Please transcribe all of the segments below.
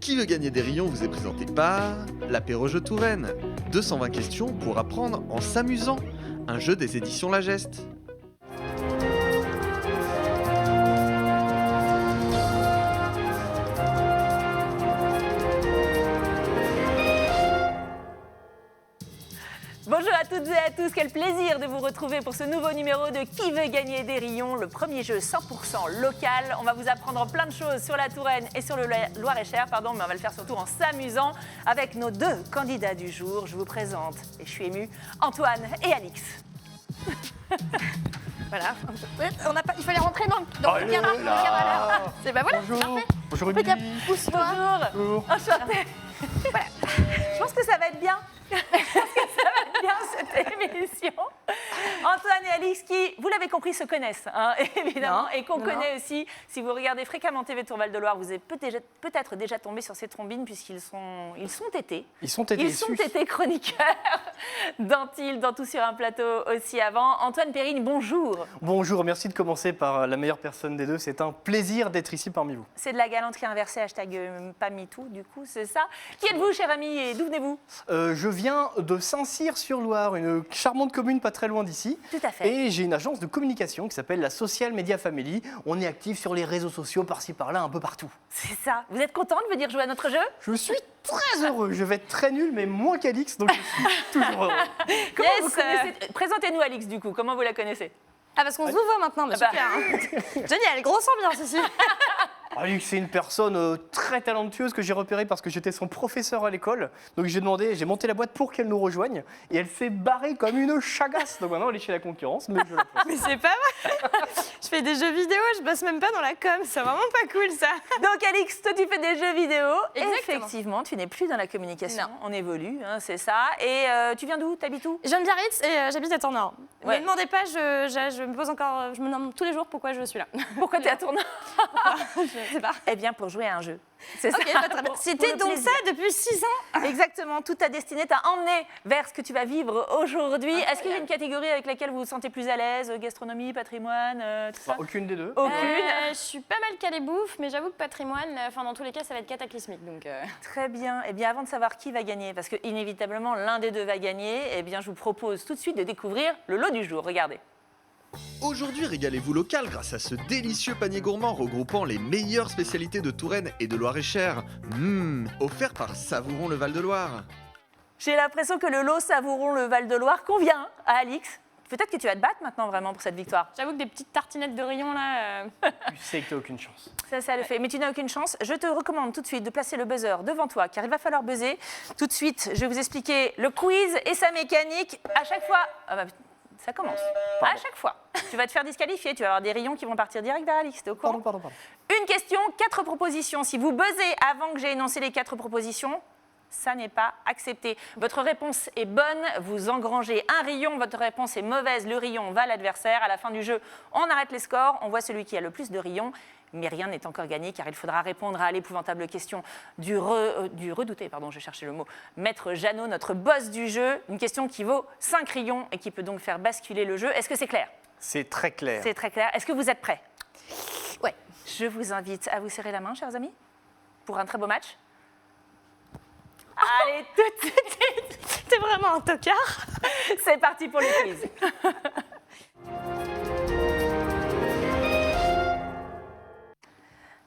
Qui veut gagner des rayons vous est présenté par l'apéro-jeu Touraine. 220 questions pour apprendre en s'amusant. Un jeu des éditions La Geste. Bonjour à toutes et à tous, quel plaisir de vous retrouver pour ce nouveau numéro de Qui veut gagner des rayons, le premier jeu 100% local. On va vous apprendre plein de choses sur la Touraine et sur le Loir-et-Cher, mais on va le faire surtout en s'amusant avec nos deux candidats du jour. Je vous présente, et je suis émue, Antoine et Alix. Voilà, il fallait rentrer dans le cadre. C'est voilà, bonjour. Parfait. Bonjour Petit Émilie. pousse-toi. Bonjour, enchantée. Voilà. Je pense que ça va être bien. Je pense que ça va être bien cette émission. Antoine et Alix qui, vous l'avez compris, se connaissent, hein, évidemment, Non, et qu'on non, connaît aussi. Si vous regardez fréquemment TV Tour Val-de-Loire, vous êtes peut-être déjà tombé sur ces trombines puisqu'ils sont tétés. Ils sont tétés Chroniqueurs d'Antille, dans Tout sur un plateau aussi avant. Antoine Perrine, bonjour. Bonjour, merci de commencer par la meilleure personne des deux. C'est un plaisir d'être ici parmi vous. C'est de la galanterie inversée, hashtag pas MeToo, du coup, c'est ça. Qui êtes-vous, cher ami, et d'où venez-vous? Je viens de Saint-Cyr-sur-Loire, une charmante commune pas très loin d'ici. Tout à fait. Et j'ai une agence de communication qui s'appelle la Social Media Family. On est actif sur les réseaux sociaux, par-ci par-là, un peu partout. C'est ça. Vous êtes content de venir jouer à notre jeu? Je suis très heureux. Je vais être très nul, mais moins qu'Alix, donc je suis toujours heureux. Comment vous connaissez... Présentez-nous Alix, du coup. Comment vous la connaissez? Ah, parce qu'on se vous voit maintenant, mais Ah bah. super. Hein. Génial, grosse ambiance ici. Alix, c'est une personne très talentueuse que j'ai repérée parce que j'étais son professeur à l'école. Donc j'ai monté la boîte pour qu'elle nous rejoigne. Et elle s'est barrée comme une chagasse. Donc maintenant, elle est chez la concurrence, mais je la prends. Mais c'est pas vrai. Je fais des jeux vidéo, je bosse même pas dans la com. C'est vraiment pas cool, ça. Donc Alix, toi tu fais des jeux vidéo. Exactement. Effectivement, tu n'es plus dans la communication. Non. On évolue, hein, c'est ça. Et tu viens d'où? T'habites où? Je viens de Biarritz et j'habite à Tournord. Ne Ouais. me demandez pas, je me pose encore, je me demande tous les jours pourquoi je suis là. Pourquoi tu es à Tournord? Je sais pas. Eh bien, pour jouer à un jeu. C'est Ok, ça. pas très bien. Pour C'était le donc plaisir. ça depuis 6 ans. Exactement, toute ta destinée t'a emmené vers ce que tu vas vivre aujourd'hui. Est-ce qu'il y a une catégorie avec laquelle vous vous sentez plus à l'aise? Gastronomie, patrimoine, tout ça? Enfin, aucune des deux. Aucune. Je suis pas mal calée bouffe, mais j'avoue que patrimoine, dans tous les cas, ça va être cataclysmique. Donc, Très bien. Eh bien, avant de savoir qui va gagner, parce que inévitablement l'un des deux va gagner, eh bien, je vous propose tout de suite de découvrir le lot du jour. Regardez. Aujourd'hui, régalez-vous local grâce à ce délicieux panier gourmand regroupant les meilleures spécialités de Touraine et de Loir-et-Cher. Offert par Savourons le Val-de-Loire. J'ai l'impression que le lot Savourons le Val-de-Loire convient à Alix. Peut-être que tu vas te battre maintenant vraiment pour cette victoire. j'avoue que des petites tartinettes de rayons là. Tu sais que t'as aucune chance. Ça le fait. Mais tu n'as aucune chance. Je te recommande tout de suite de placer le buzzer devant toi, car il va falloir buzzer. Tout de suite, je vais vous expliquer le quiz et sa mécanique. À chaque fois... Ah bah, ça commence. Pardon. À chaque fois. Tu vas te faire disqualifier. Tu vas avoir des rayons qui vont partir direct vers Alix. T'es au courant? Pardon. Une question, 4 propositions. Si vous buzzez avant que j'ai énoncé les 4 propositions, ça n'est pas accepté. Votre réponse est bonne, vous engrangez un rayon. Votre réponse est mauvaise, le rayon va à l'adversaire. À la fin du jeu, on arrête les scores. On voit celui qui a le plus de rayons. Mais rien n'est encore gagné car il faudra répondre à l'épouvantable question du redouté, je cherchais le mot, Maître Jeannot, notre boss du jeu. Une question qui vaut 5 rayons et qui peut donc faire basculer le jeu. Est-ce que c'est clair? C'est très clair. C'est très clair. Est-ce que vous êtes prêts? Ouais. Je vous invite à vous serrer la main, chers amis, pour un très beau match. Allez, tout de suite, T'es vraiment un tocard. c'est parti pour le quiz.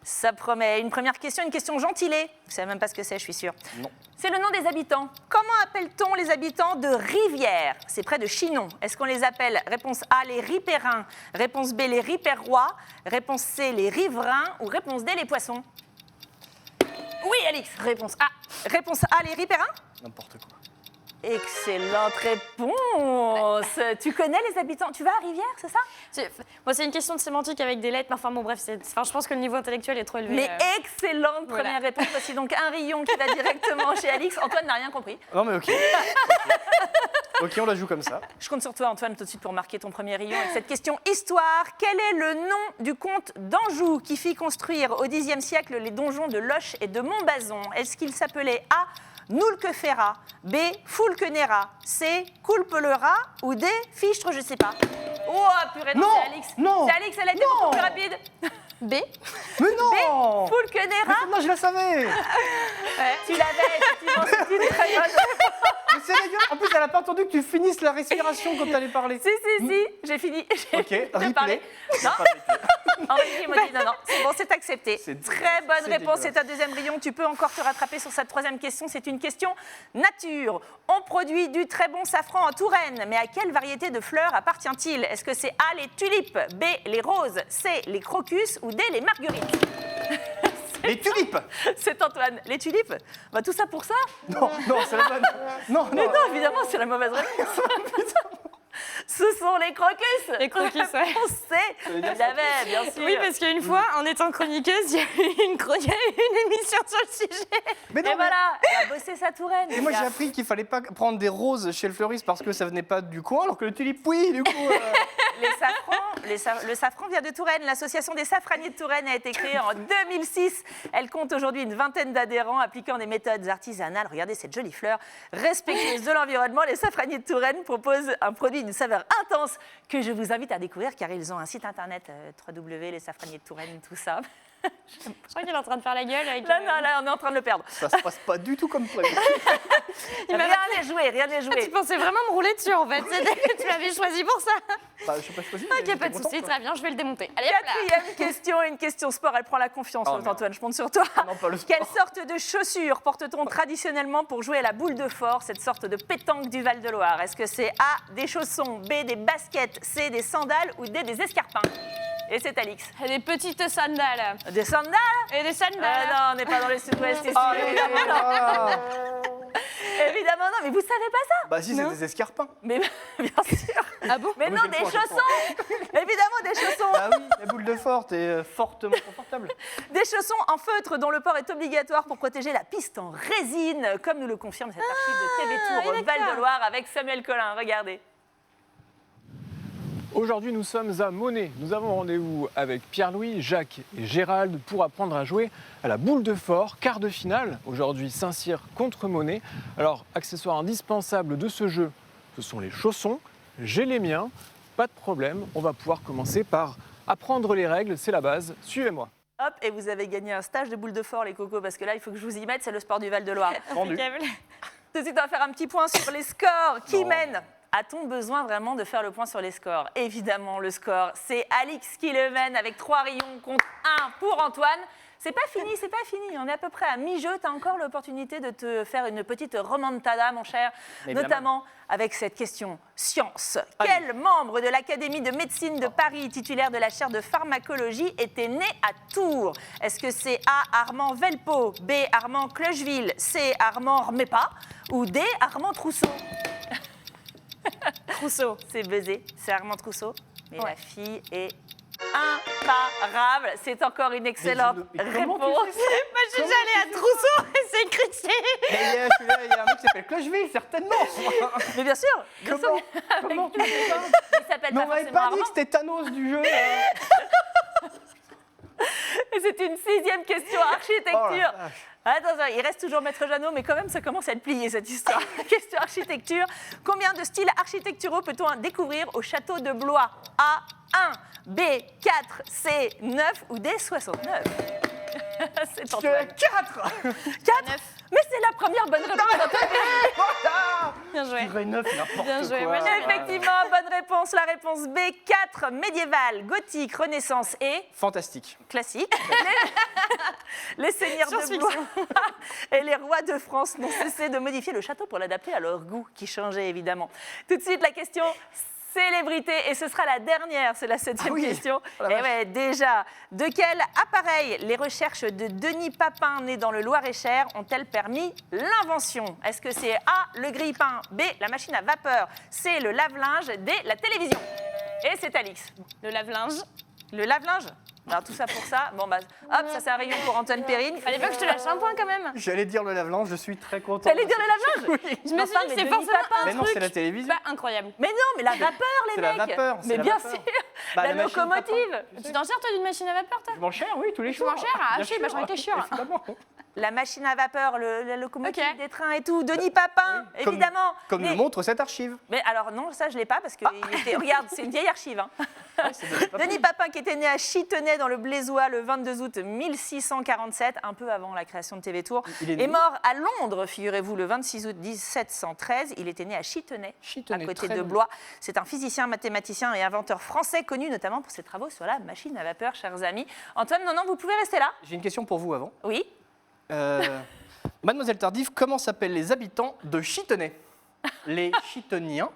Ça promet. Une première question, une question gentilée. Vous ne savez même pas ce que c'est, je suis sûre. Non. C'est le nom des habitants. Comment appelle-t-on les habitants de Rivière? C'est près de Chinon. Est-ce qu'on les appelle, réponse A, les Ripérins, réponse B, les Ripérois, réponse C, les Riverains ou réponse D, les Poissons? Oui, Alix. Réponse A. Réponse A, les Ripérins? N'importe quoi. Excellente réponse. Tu connais les habitants? Tu vas à Rivière, c'est ça? C'est une question de sémantique avec des lettres, mais enfin bon bref, je pense que le niveau intellectuel est trop élevé. Mais excellente première réponse. Voici donc un rayon qui va directement chez Alix. Antoine n'a rien compris. Non mais ok. Ok, on la joue comme ça. Je compte sur toi, Antoine, tout de suite pour marquer ton premier rayon avec cette question histoire. Quel est le nom du comte d'Anjou qui fit construire au Xe siècle les donjons de Loches et de Montbazon? Est-ce qu'il s'appelait A, Noulquefera, B, Fulquenera, C, Coulpelera ou D, Fichtre, je sais pas. Oh, purée, non, Non, c'est Alix. non, C'est Alix, elle a été beaucoup plus rapide. B. Mais non Fulkenera. Non, je la savais. Tu l'avais, effectivement, c'est une très bonne réponse. Mais c'est dégueu. En plus, elle a pas entendu que tu finisses la respiration quand t'allais parler. Si, j'ai fini. Ok, J'ai replay. parlé. Non, en régie, il m'a dit non, c'est bon, c'est accepté. C'est Très bonne c'est réponse, dégueulasse. c'est ta deuxième rayon. Tu peux encore te rattraper sur cette troisième question. C'est une question nature. On produit du très bon safran en Touraine, mais à quelle variété de fleurs appartient-il? Est-ce que c'est A, les tulipes, B, les roses, C, les crocus ou D, les marguerites? Les tulipes. C'est Antoine. Les tulipes? Bah, tout ça pour ça? Non, c'est la bonne. Non, Mais non, évidemment, c'est la mauvaise réponse. Ce sont les crocus. Les crocus, ouais. On sait. Il y avait, bien sûr. Oui, parce qu'une fois, en étant chroniqueuse, il y a eu une émission sur le sujet. Mais non, Et voilà, elle a bossé sa Touraine. Et moi, j'ai appris qu'il fallait pas prendre des roses chez le fleuriste parce que ça venait pas du coin, alors que le tulipe, oui, du coup. Le safran vient de Touraine. L'association des safraniers de Touraine a été créée en 2006. Elle compte aujourd'hui une vingtaine d'adhérents appliquant des méthodes artisanales. Regardez cette jolie fleur. Respectueuse de l'environnement, les safraniers de Touraine proposent un produit d'une saveur intense que je vous invite à découvrir car ils ont un site internet www, les safraniers de Touraine, tout ça. Je crois qu'il est en train de faire la gueule avec. Là, on est en train de le perdre. Ça se passe pas du tout comme prévu. Rien n'est joué, rien n'est Tu joué. pensais vraiment me rouler dessus en fait. Tu l'avais choisi pour ça. Bah, je sais pas choisi. mais Ok, pas j'étais de content, soucis, quoi. très bien, je vais le démonter. Allez, hop là. Quatrième question, une question sport. Elle prend la confiance, Oh, merde. Antoine, je compte sur toi. Non, pas le sport. Quelle sorte de chaussures porte-t-on traditionnellement pour jouer à la boule de fort, cette sorte de pétanque du Val-de-Loire? Est-ce que c'est A, des chaussons, B, des baskets, C, des sandales ou D, des escarpins? Et c'est Alix. Des petites sandales. Des sandales? Et des sandales. Non, on n'est pas dans les sud-ouest ici, Ah, évidemment non. ah. Évidemment non, mais vous savez pas ça? Bah si, c'est des escarpins. Mais bien sûr. Ah bon? Mais moi, non, j'ai le des point, j'ai le chaussons. Évidemment, des chaussons. Ah oui, la boule de fort est fortement confortable. Des chaussons en feutre dont le port est obligatoire pour protéger la piste en résine, comme nous le confirme cette archive de TV Tour oui, d'accord. Val-de-Loire avec Samuel Collin. Regardez. Aujourd'hui, nous sommes à Monet. Nous avons rendez-vous avec Pierre-Louis, Jacques et Gérald pour apprendre à jouer à la boule de fort, quart de finale. Aujourd'hui, Saint-Cyr contre Monet. Alors, accessoire indispensable de ce jeu, ce sont les chaussons. J'ai les miens, pas de problème. On va pouvoir commencer par apprendre les règles, c'est la base. Suivez-moi. Hop, et vous avez gagné un stage de boule de fort, les cocos, parce que là, il faut que je vous y mette, c'est le sport du Val-de-Loire. Rendu. Impeccable. Tout de suite, on va faire un petit point sur les scores. Qui Non. mène? A-t-on besoin vraiment de faire le point sur les scores? Évidemment, le score, c'est Alix qui le mène avec 3 rayons contre 1 pour Antoine. C'est pas fini, c'est pas fini. On est à peu près à mi-jeu. Tu as encore l'opportunité de te faire une petite remontada, mon cher, Mais bien notamment avec cette question science. Quel membre de l'Académie de médecine de Paris, titulaire de la chaire de pharmacologie, était né à Tours? Est-ce que c'est A, Armand Velpeau, B, Armand Clocheville, C, Armand Remépa ou D, Armand Trousseau? Trousseau. C'est buzzé, c'est Armand Trousseau. Mais Ouais. la fille est imparable. C'est encore une excellente Mais comment tu réponse. Moi, je suis allée à Trousseau et c'est écrit C. Et il y a un mec qui s'appelle Clocheville, certainement. Mais bien sûr, bien sûr. Comment tu fais ça? Il s'appelle Mais pas on m'avait forcément pas dit Armand. que c'était Thanos du jeu. Là. Et c'est une 6e question Oh architecture. la vache. Attention, il reste toujours Maître Jeannot, mais quand même, ça commence à être plié, cette histoire. Question architecture. Combien de styles architecturaux peut-on découvrir au château de Blois? A, 1, B, 4, C, 9 ou D, 69? C'est Antoine. 4. 4? Mais c'est la première bonne réponse d'Antoine. Bien joué. Je dirais 9, n'importe Bien joué, quoi. moi, j'ai- Effectivement, bonne réponse. La réponse B, 4, médiéval, gothique, renaissance et Fantastique. classique. Les seigneurs de Science-fiction. Blois et les rois de France n'ont cessé de modifier le château pour l'adapter à leur goût, qui changeait évidemment. Tout de suite, la question célébrité, et ce sera la dernière, c'est la 7e Ah oui. question. Oh la Et vache. ouais, déjà, de quel appareil les recherches de Denis Papin, né dans le Loir-et-Cher, ont-elles permis l'invention? Est-ce que c'est A, le grille-pain, B, la machine à vapeur, C, le lave-linge, D, la télévision? Et c'est Alix. Le lave-linge. Le lave-linge? Alors tout ça pour ça. Bon bah, hop, ça c'est un rayon pour Antoine Perrine. Fallait pas que je te lâche un point quand même. J'allais dire le lave-linge, je suis très content. T'allais dire le lave-linge? Je me suis Enfin, dit mais que c'est Denis forcément Papin. un Mais non, truc. c'est la télévision. Bah, incroyable. Mais non, mais la vapeur, les C'est mecs. la vapeur, c'est Mais la bien vapeur. sûr. Bah, la la machine locomotive. Tu t'en sers toi d'une machine à vapeur toi? Je m'en cher, oui, tous les Tu jours. m'en cher? Ah, Bien je sais, bah, sûr. j'en étais sûre. Évidemment. La machine à vapeur, la locomotive Ok. des trains et tout. Denis Papin, Comme- évidemment. Comme mais, le montre cette archive. mais alors non, ça je l'ai pas parce que il était- regarde, c'est une vieille archive. Hein. c'est pas Denis Papin qui était né à Chitenay dans le Blésois le 22 août 1647, un peu avant la création de TV Tour, Il est mort à Londres, figurez-vous, le 26 août 1713. Il était né à Chitenay, Chitenay, à côté très de bon. Blois. C'est un physicien, mathématicien et inventeur français connu notamment pour ses travaux sur la machine à vapeur, chers amis. Antoine, non, vous pouvez rester là. J'ai une question pour vous avant. Oui. Mademoiselle Tardif, comment s'appellent les habitants de Chitenay? Les Chiteniens,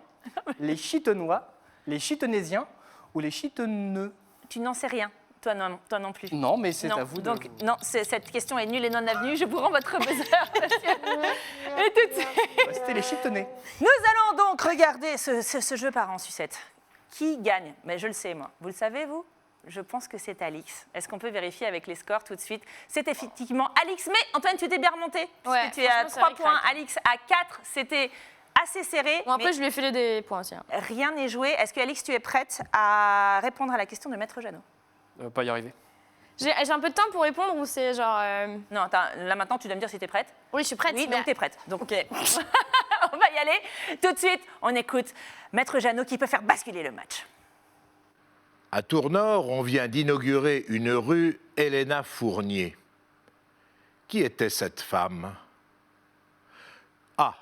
les Chitenois, les Chitenaisiens ou les Chiteneux? Tu n'en sais rien, toi non plus. Non, mais c'est Non, à vous de... donc, non, cette question est nulle et non avenue. Je vous rends votre buzzer, monsieur. Et tout de suite. C'était les Chitenais. Nous allons donc regarder ce jeu par en sucette. Qui gagne? Mais je le sais, moi. Vous le savez, vous? Je pense que c'est Alix. Est-ce qu'on peut vérifier avec les scores tout de suite? C'est effectivement Alix. Mais Antoine, tu t'es bien remonté. Ouais, Puisque tu es à franchement, c'est 3 vrai, points, craque. Alix à 4. C'était assez serré. Bon, après, mais je lui ai filé des points aussi. Hein. rien n'est joué. Est-ce que, Alix, tu es prête à répondre à la question de Maître Jeannot? Pas y arriver. J'ai un peu de temps pour répondre ou c'est genre. Non, attends, là maintenant, tu dois me dire si tu es prête. Oui, je suis prête. Oui, mais- donc tu es prête. Donc, Ok. on va y aller. Tout de suite, on écoute Maître Jeannot qui peut faire basculer le match. À Tournord, on vient d'inaugurer une rue Helena Fournier. Qui était cette femme? A.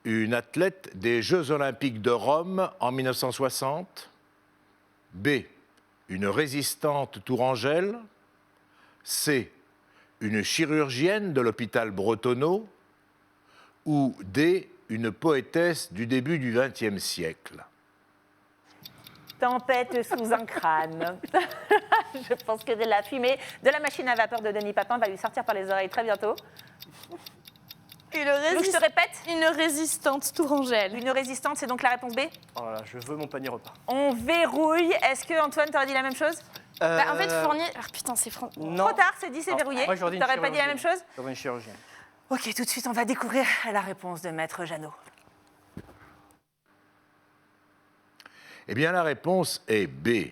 Une athlète des Jeux Olympiques de Rome en 1960. B. Une résistante tourangelle. C. Une chirurgienne de l'hôpital Bretonneau. Ou D. Une poétesse du début du XXe siècle. Tempête sous un crâne. Je pense que de la fumée de la machine à vapeur de Denis Papin va lui sortir par les oreilles très bientôt. Une, Donc je te répète, une résistante tourangelle. une résistante, c'est donc la réponse B. Oh là là, je veux mon panier repas. On verrouille. Est-ce que Antoine t'aurait dit la même chose? Bah, en fait, Fournier. Ah putain, c'est franc. Non. Trop tard, c'est dit, c'est Non, verrouillé. moi, j'aurais dit une T'aurais pas dit la même chose? J'aurais une chirurgienne. Ok, tout de suite, on va découvrir la réponse de Maître Jeannot. Eh bien, la réponse est B.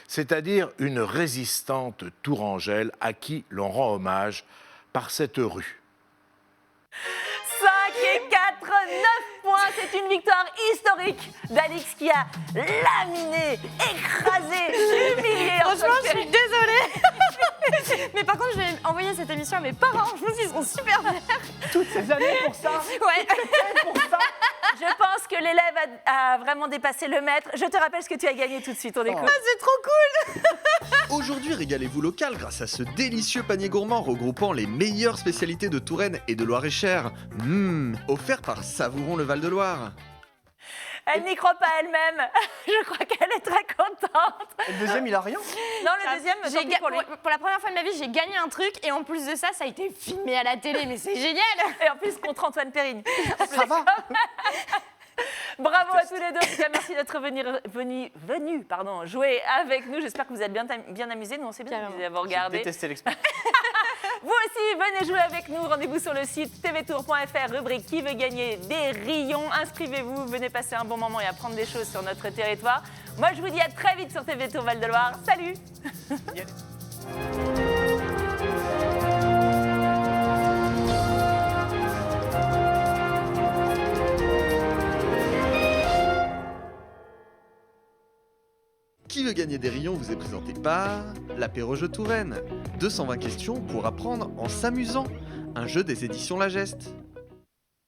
C'est-à-dire une résistante tourangelle à qui l'on rend hommage par cette rue. 5 et 4, 9 points. C'est une victoire historique d'Alix qui a laminé, écrasé, humilié. Franchement, je suis désolée. Mais par contre, je vais envoyer cette émission à mes parents. Je pense qu'ils seront super fiers. Toutes ces années pour ça. Ouais. Pour ça. Je pense que l'élève a vraiment dépassé le maître. Je te rappelle ce que tu as gagné tout de suite. On écoute. C'est trop cool. Aujourd'hui, régalez-vous local grâce à ce délicieux panier gourmand regroupant les meilleures spécialités de Touraine et de Loir-et-Cher. Offert par Savouron le Val-de-Loire. Elle n'y croit pas elle-même. Je crois qu'elle est très contente. Et le deuxième, il a rien. Non, le deuxième, tant pis pour lui. Pour la première fois de ma vie, j'ai gagné un truc et en plus de ça, ça a été filmé à la télé. Mais c'est génial. Et en plus, contre Antoine Perrine. Ça va. Bravo à tous les deux. En tout cas, merci d'être venus jouer avec nous. J'espère que vous êtes bien amusés. Nous, on s'est bien Carrément. amusés à vous J'ai regarder. détesté l'expérience. Vous aussi, venez jouer avec nous. Rendez-vous sur le site tvtour.fr, rubrique Qui veut gagner des rayons. Inscrivez-vous, venez passer un bon moment et apprendre des choses sur notre territoire. Moi, je vous dis à très vite sur TV Tour Val-de-Loire. Salut. Qui veut gagner des rayons vous est présenté par l'Apéro Jeu Touraine. 220 questions pour apprendre en s'amusant. Un jeu des éditions La Geste.